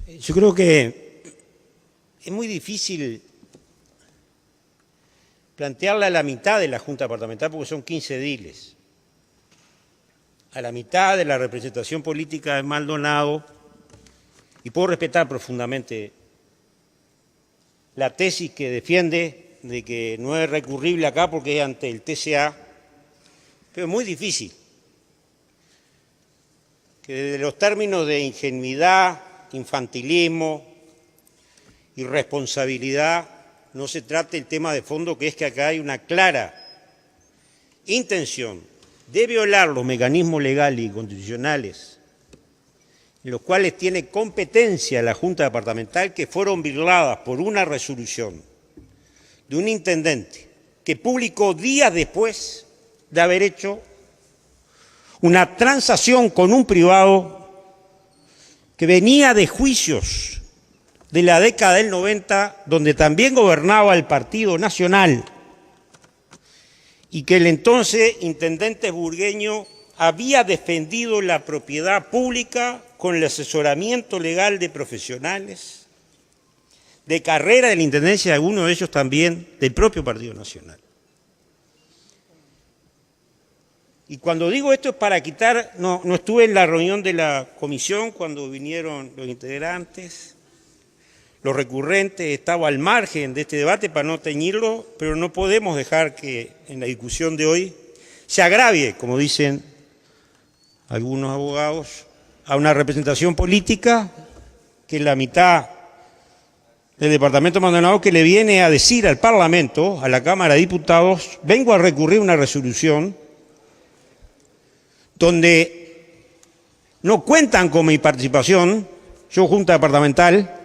Yo creo que es muy difícil plantearla a la mitad de la Junta Departamental porque son 15 ediles. A la mitad de la representación política de Maldonado, y puedo respetar profundamente la tesis que defiende de que no es recurrible acá porque es ante el TCA, pero es muy difícil que desde los términos de ingenuidad, infantilismo, irresponsabilidad, no se trate el tema de fondo, que es que acá hay una clara intención de violar los mecanismos legales y constitucionales en los cuales tiene competencia la Junta Departamental, que fueron violadas por una resolución de un intendente que publicó días después de haber hecho una transacción con un privado que venía de juicios de la década del 90, donde también gobernaba el Partido Nacional, y que el entonces intendente burgueño había defendido la propiedad pública con el asesoramiento legal de profesionales, de carrera de la intendencia, de algunos de ellos también del propio Partido Nacional. Y cuando digo esto es para quitar, no estuve en la reunión de la comisión cuando vinieron los integrantes, los recurrentes, estaba al margen de este debate para no teñirlo, pero no podemos dejar que en la discusión de hoy se agravie, como dicen algunos abogados, a una representación política que es la mitad del departamento de Maldonado, que le viene a decir al Parlamento, a la Cámara de Diputados: vengo a recurrir a una resolución donde no cuentan con mi participación, yo Junta Departamental,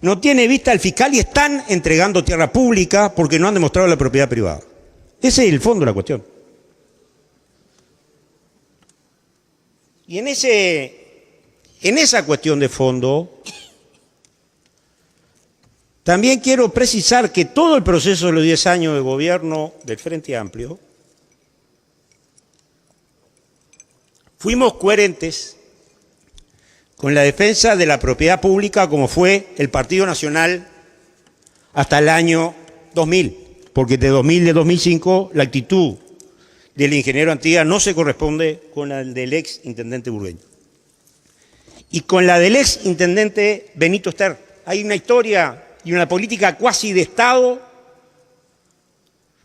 no tiene vista el fiscal y están entregando tierra pública porque no han demostrado la propiedad privada. Ese es el fondo de la cuestión. Y en esa cuestión de fondo, también quiero precisar que todo el proceso de los 10 años de gobierno del Frente Amplio, fuimos coherentes con la defensa de la propiedad pública como fue el Partido Nacional hasta el año 2000, porque de 2000 a 2005 la actitud del ingeniero Antía no se corresponde con la del ex intendente burgueño. Y con la del ex intendente Benito Ester hay una historia y una política cuasi de Estado,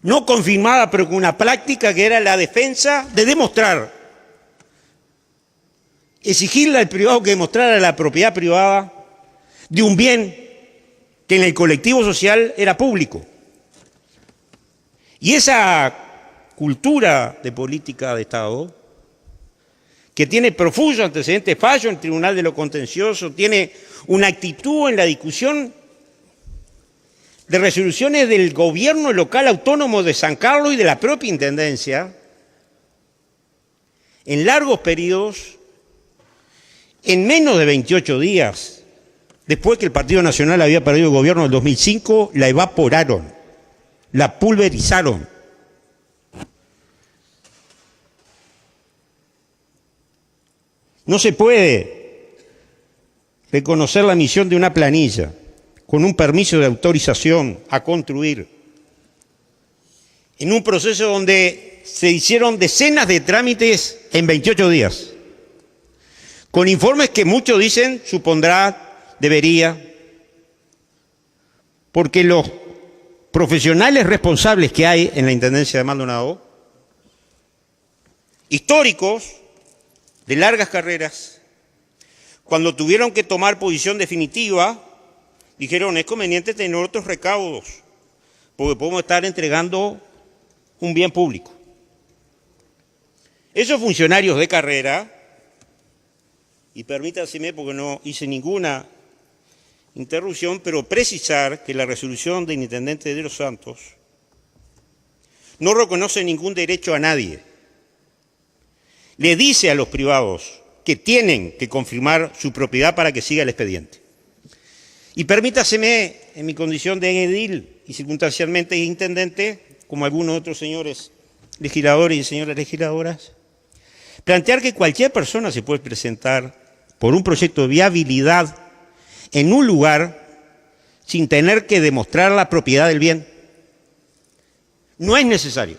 no confirmada, pero con una práctica que era la defensa de demostrar, exigirle al privado que demostrara la propiedad privada de un bien que en el colectivo social era público. Y esa cultura de política de Estado, que tiene profusos antecedentes, fallo en el Tribunal de lo Contencioso, tiene una actitud en la discusión de resoluciones del gobierno local autónomo de San Carlos y de la propia intendencia, en largos periodos, en menos de 28 días, después que el Partido Nacional había perdido el gobierno en el 2005, la evaporaron, la pulverizaron. No se puede reconocer la misión de una planilla con un permiso de autorización a construir en un proceso donde se hicieron decenas de trámites en 28 días, con informes que muchos dicen supondrá, debería, porque los profesionales responsables que hay en la Intendencia de Maldonado, históricos, de largas carreras, cuando tuvieron que tomar posición definitiva, dijeron: es conveniente tener otros recaudos, porque podemos estar entregando un bien público. Esos funcionarios de carrera, y permítaseme porque no hice ninguna interrupción, pero precisar que la resolución del intendente de Los Santos no reconoce ningún derecho a nadie. Le dice a los privados que tienen que confirmar su propiedad para que siga el expediente. Y permítaseme, en mi condición de edil y circunstancialmente intendente, como algunos otros señores legisladores y señoras legisladoras, plantear que cualquier persona se puede presentar por un proyecto de viabilidad en un lugar sin tener que demostrar la propiedad del bien. No es necesario.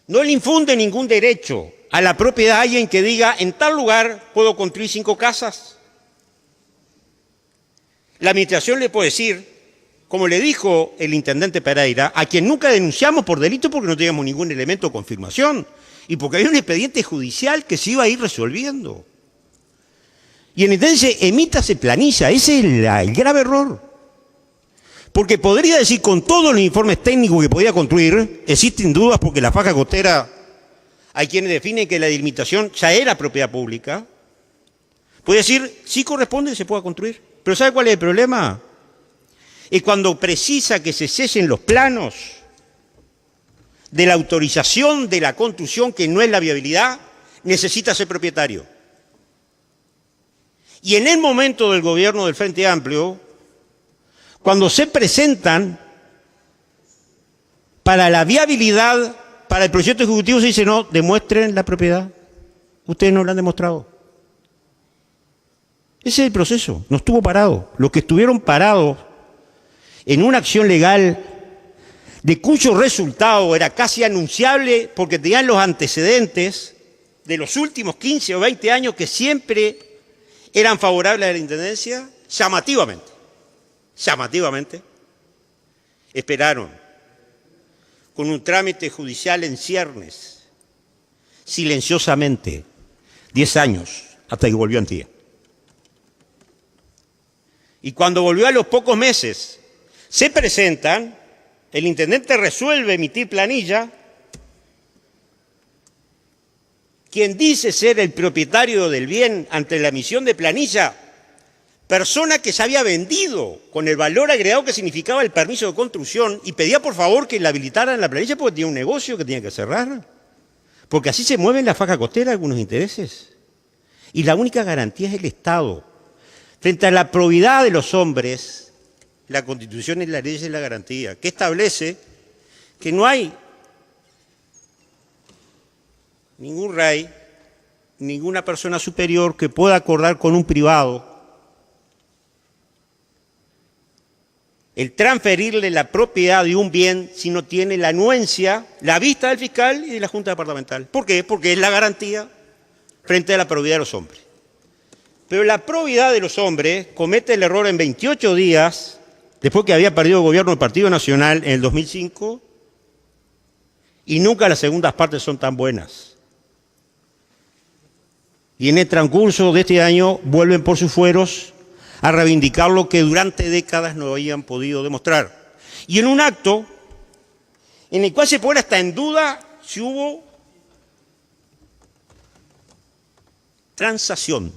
No le infunde ningún derecho a la propiedad a alguien que diga, en tal lugar puedo construir 5 casas. La administración le puede decir, como le dijo el intendente Pereira, a quien nunca denunciamos por delito porque no teníamos ningún elemento de confirmación y porque había un expediente judicial que se iba a ir resolviendo. Y en entonces emítase planilla, ese es el grave error. Porque podría decir con todos los informes técnicos que podía construir, existen dudas porque la faja costera, hay quienes definen que la delimitación ya era propiedad pública, puede decir, sí corresponde que se pueda construir. Pero ¿sabe cuál es el problema? Es cuando precisa que se cesen los planos de la autorización de la construcción, que no es la viabilidad, necesita ser propietario. Y en el momento del gobierno del Frente Amplio, cuando se presentan para la viabilidad, para el proyecto ejecutivo, se dice, no, demuestren la propiedad. Ustedes no lo han demostrado. Ese es el proceso, no estuvo parado. Los que estuvieron parados en una acción legal de cuyo resultado era casi anunciable porque tenían los antecedentes de los últimos 15 o 20 años que siempre eran favorables a la intendencia, llamativamente, esperaron con un trámite judicial en ciernes, silenciosamente, 10 años, hasta que volvió Antía. Y cuando volvió a los pocos meses, se presentan, el intendente resuelve emitir planilla, quien dice ser el propietario del bien ante la emisión de planilla, persona que se había vendido con el valor agregado que significaba el permiso de construcción y pedía por favor que la habilitaran la planilla porque tenía un negocio que tenía que cerrar. Porque así se mueven la faja costera algunos intereses. Y la única garantía es el Estado. Frente a la probidad de los hombres, la Constitución y la ley es la garantía, que establece que no hay ningún rey, ninguna persona superior que pueda acordar con un privado el transferirle la propiedad de un bien si no tiene la anuencia, la vista del fiscal y de la Junta Departamental. ¿Por qué? Porque es la garantía frente a la probidad de los hombres. Pero la probidad de los hombres comete el error en 28 días, después que había perdido el gobierno del Partido Nacional en el 2005, y nunca las segundas partes son tan buenas. Y en el transcurso de este año vuelven por sus fueros a reivindicar lo que durante décadas no habían podido demostrar. Y en un acto en el cual se pone hasta en duda si hubo transacción.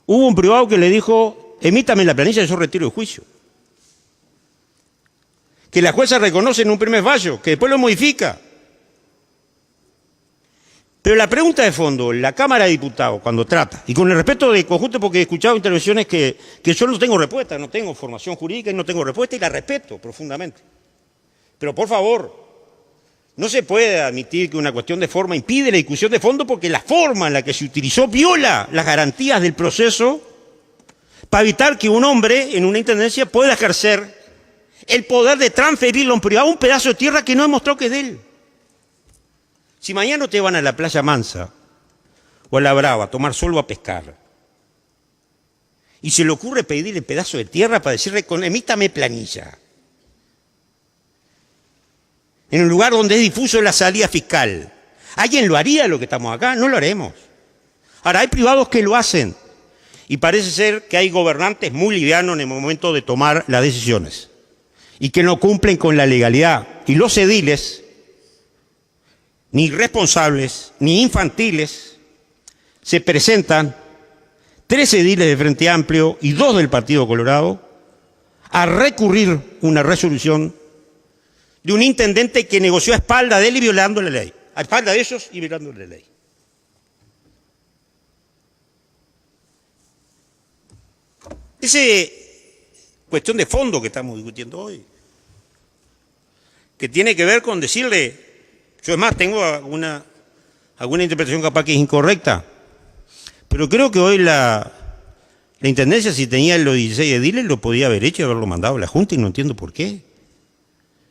Hubo un privado que le dijo, emítame la planilla y yo retiro el juicio. Que la jueza reconoce en un primer fallo, que después lo modifica. Pero la pregunta de fondo, la Cámara de Diputados, cuando trata, y con el respeto de conjunto, porque he escuchado intervenciones que yo no tengo respuesta, no tengo formación jurídica y no tengo respuesta, y la respeto profundamente. Pero por favor, no se puede admitir que una cuestión de forma impide la discusión de fondo porque la forma en la que se utilizó viola las garantías del proceso para evitar que un hombre en una intendencia pueda ejercer el poder de transferirle a un privado un pedazo de tierra que no ha demostrado que es de él. Si mañana ustedes van a la playa Mansa o a la Brava a tomar sol o a pescar y se le ocurre pedirle el pedazo de tierra para decirle, emítame planilla, en un lugar donde es difuso la salida fiscal, ¿alguien lo haría lo que estamos acá? No lo haremos. Ahora, hay privados que lo hacen y parece ser que hay gobernantes muy livianos en el momento de tomar las decisiones y que no cumplen con la legalidad. Y los ediles, ni irresponsables, ni infantiles, se presentan 3 ediles de Frente Amplio y 2 del Partido Colorado a recurrir una resolución de un intendente que negoció a espalda de él y violando la ley, a espalda de ellos y violando la ley. Esa cuestión de fondo que estamos discutiendo hoy, que tiene que ver con decirle, yo es más, tengo alguna interpretación capaz que es incorrecta, pero creo que hoy la La Intendencia, si tenía los 16 ediles, lo podía haber hecho y haberlo mandado a la Junta, y no entiendo por qué.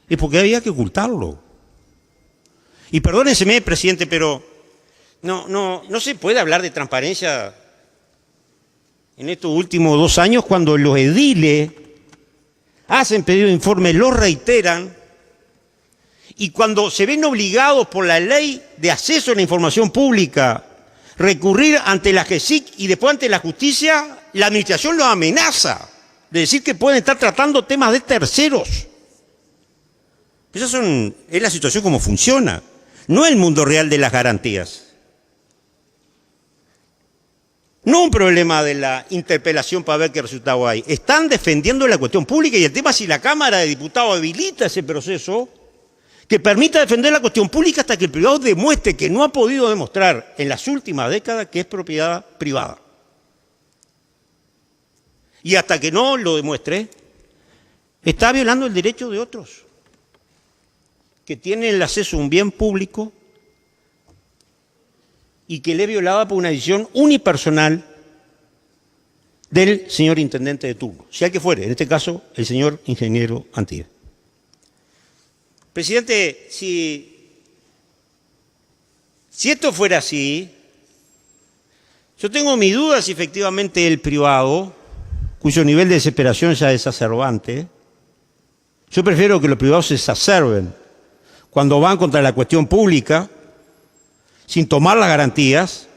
Es porque había que ocultarlo. Y perdónenseme, presidente, pero no se puede hablar de transparencia en estos últimos 2 años cuando los ediles hacen pedido de informe, lo reiteran, y cuando se ven obligados por la ley de acceso a la información pública recurrir ante la GESIC y después ante la justicia, la administración los amenaza de decir que pueden estar tratando temas de terceros. Es la situación como funciona, no el mundo real de las garantías. No un problema de la interpelación para ver qué resultado hay. Están defendiendo la cuestión pública y el tema es si la Cámara de Diputados habilita ese proceso que permita defender la cuestión pública hasta que el privado demuestre que no ha podido demostrar en las últimas décadas que es propiedad privada. Y hasta que no lo demuestre, está violando el derecho de otros que tienen el acceso a un bien público y que le es violada por una decisión unipersonal del señor intendente de turno, sea que fuere, en este caso, el señor ingeniero Antía. Presidente, si esto fuera así, yo tengo mis dudas si efectivamente el privado, cuyo nivel de desesperación ya es exacerbante, yo prefiero que los privados se exacerben cuando van contra la cuestión pública, sin tomar las garantías,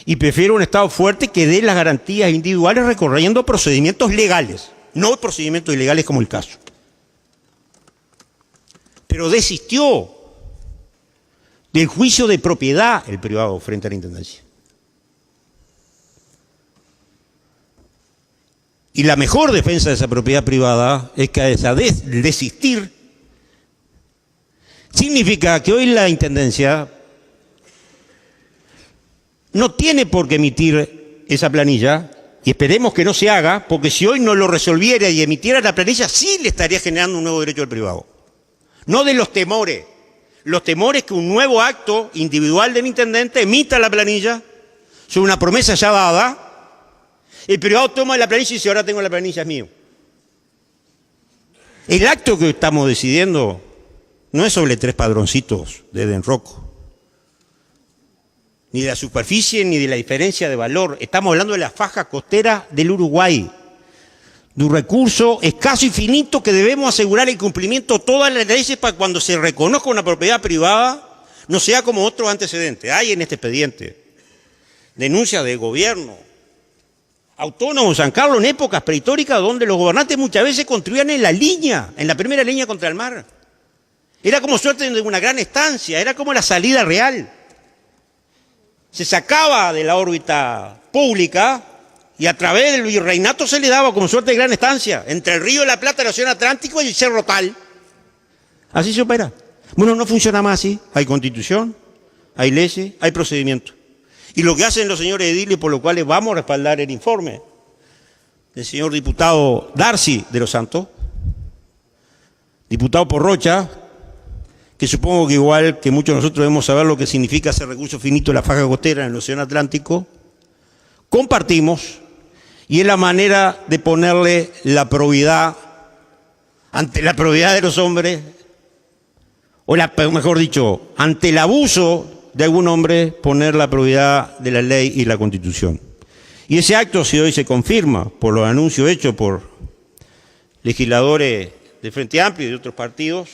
y prefiero un Estado fuerte que dé las garantías individuales recorriendo procedimientos legales, no procedimientos ilegales como el caso. Pero desistió del juicio de propiedad el privado frente a la Intendencia. Y la mejor defensa de esa propiedad privada es que a desistir significa que hoy la Intendencia no tiene por qué emitir esa planilla, y esperemos que no se haga, porque si hoy no lo resolviera y emitiera la planilla, sí le estaría generando un nuevo derecho al privado. No de los temores que un nuevo acto individual del intendente emita la planilla sobre una promesa ya dada, el privado toma la planilla y dice, ahora tengo la planilla, es mío. El acto que estamos decidiendo no es sobre 3 padroncitos de Eden Rocco, ni de la superficie, ni de la diferencia de valor. Estamos hablando de la faja costera del Uruguay, de un recurso escaso y finito que debemos asegurar el cumplimiento de todas las leyes para cuando se reconozca una propiedad privada, no sea como otros antecedentes. Hay en este expediente denuncias de gobierno autónomo San Carlos en épocas prehistóricas donde los gobernantes muchas veces construían en la primera línea contra el mar. Era como suerte de una gran estancia, era como la salida real. Se sacaba de la órbita pública y a través del virreinato se le daba como suerte de gran estancia, entre el Río de la Plata, el Océano Atlántico y el Cerro Tal. Así se opera. Bueno, no funciona más así. Hay constitución, hay leyes, hay procedimientos. Y lo que hacen los señores ediles, por lo cual vamos a respaldar el informe del señor diputado Darcy de los Santos, diputado por Rocha, que supongo que igual que muchos de nosotros debemos saber lo que significa ese recurso finito de la faja costera en el Océano Atlántico, compartimos, y es la manera de ponerle la probidad ante la probidad de los hombres, o mejor dicho, ante el abuso de algún hombre, poner la probidad de la ley y la Constitución. Y ese acto, si hoy se confirma por los anuncios hechos por legisladores de Frente Amplio y de otros partidos,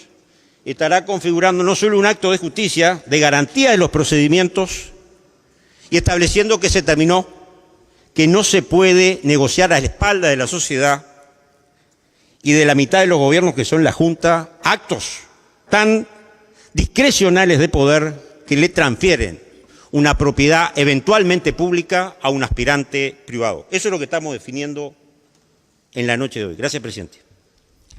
estará configurando no solo un acto de justicia, de garantía de los procedimientos y estableciendo que se terminó, que no se puede negociar a la espalda de la sociedad y de la mitad de los gobiernos que son la Junta, actos tan discrecionales de poder que le transfieren una propiedad eventualmente pública a un aspirante privado. Eso es lo que estamos definiendo en la noche de hoy. Gracias, presidente.